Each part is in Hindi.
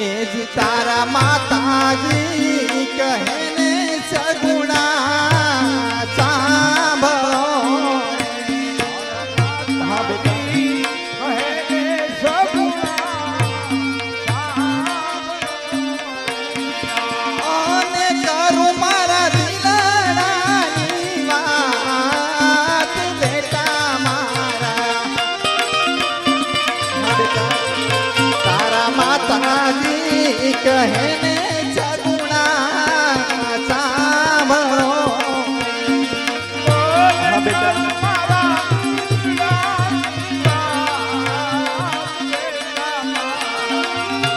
ए जी तारा माताजी कहने सगुणा सांभळो हाँ बेटा कहने सगुणा ओने करूं मारा दिलडानी वात बेटा मारा हाँ बेटा तारा माताजी कहने सगुणा सांभळो हाँ बेटा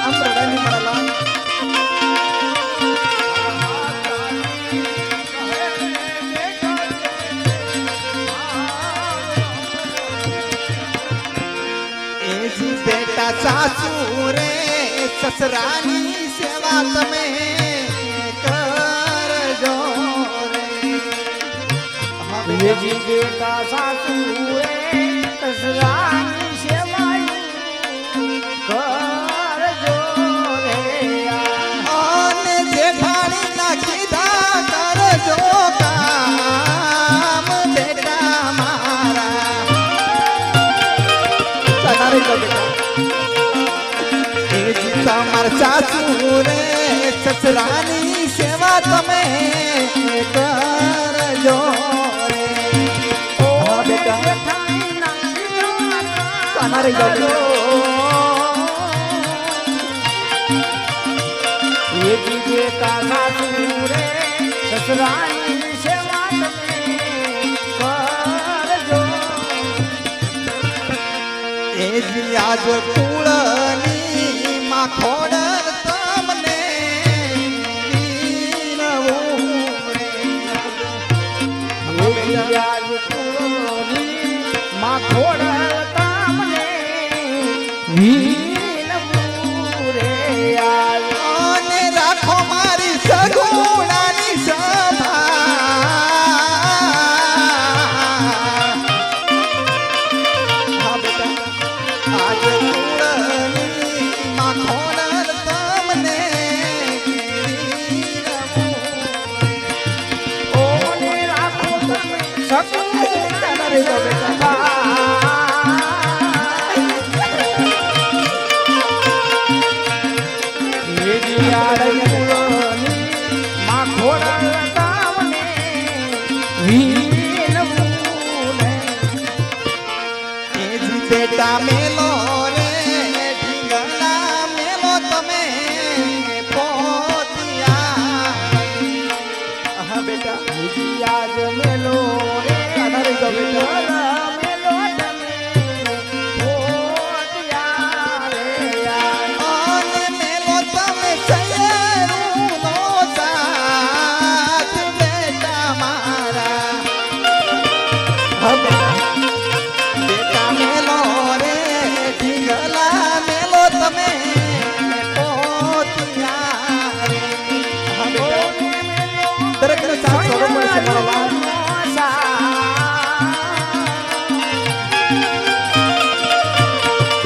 आम रडानी म्हणाला ए जी बेटा सासू रे ससरानी सेवा तमे करजो रे हाँ ये जी बेटा सासू रे ससरानी सेवा करजो रे ओने जेठाणी ना कीधा करजो काम बेटा मारा सनारे को बेटा ए जी तमार सासू रे ससरानी सेवा तमे करजो रे हाँ बेटा सनारे को बेटा ये जी बेटा सासू रे ससुरानी सेवा करजो ए जी आज कुळनी माखोड तमने वीणवू रे ये जी आज कुळनी माखोड तमने वीणवू रे आज ओने राखो मारी सगुणानी सभा हाँ बेटा आज कुळनी माखोड तमने वीणवू ओने राखो तमे सगुणा रे बेटा ये जी आज कुळनी माखोड तमने वीणवू रे ए जी बेटा मेलो रे ढींगला मेलो तमे पोतिया हाँ बेटा ये जी आज मेलो रे अरे तो बेटा मेलो तमे पोतिया रे आज ओने मेलो तमे सयरू नो साथ बेटा मारा हाँ बेटा मेलो रे ढींगला मेलो तमे पोतिया रे हाँ बेटा दरेक ने साथ छोड़ो मुझे मारा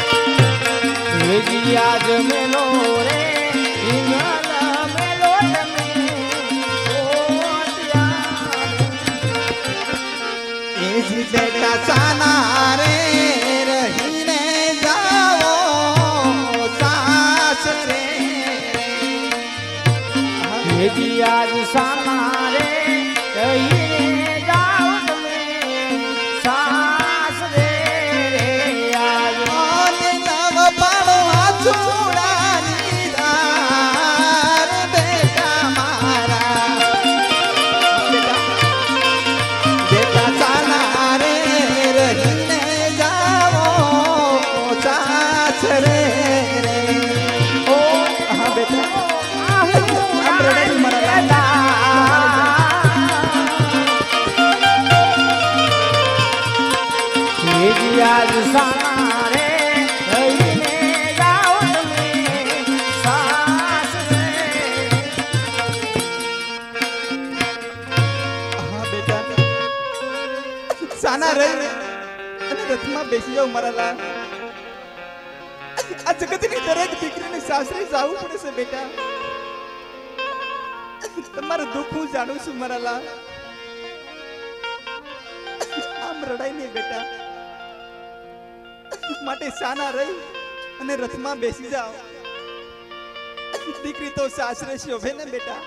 ये जी आज मेलो रे इंगल मेलो तमे पोतिया ए जी बेटा साना रे रहीने जाओ सास रे ये जी आज साना रे कहीं जाओ तमे सास रे आज ओने नव पाड़ो आछुड़ानी धार बेटा मारा बेटा साना रे रहीने जाओ सास रे ओ हाँ बेटा हम रड़े मरला ये जी आज साना रे कहीं जाओ तमे सास रे हाँ बेटा साना रे અને રથમાં બેસી જાવ મારા લા આ જગતની દરેક દીકરીને સાસરે જવું પડે છે બેટા. તમારું દુઃખ હું જાણું છું મારા લાલ. આમ રડાય નહીં બેટા. માટે શાના રહી અને રથમાં બેસી જાઓ. દીકરી તો સાસરે શોભે ને બેટા.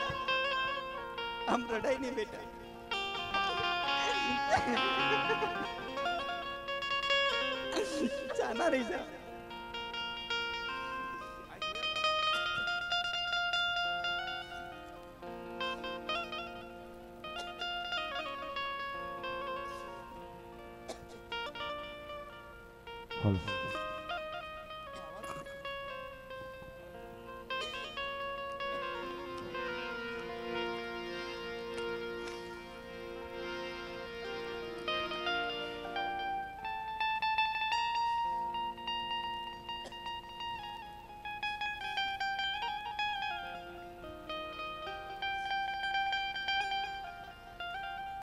આમ રડાય નહીં બેટા. શાના રહી જા. હલ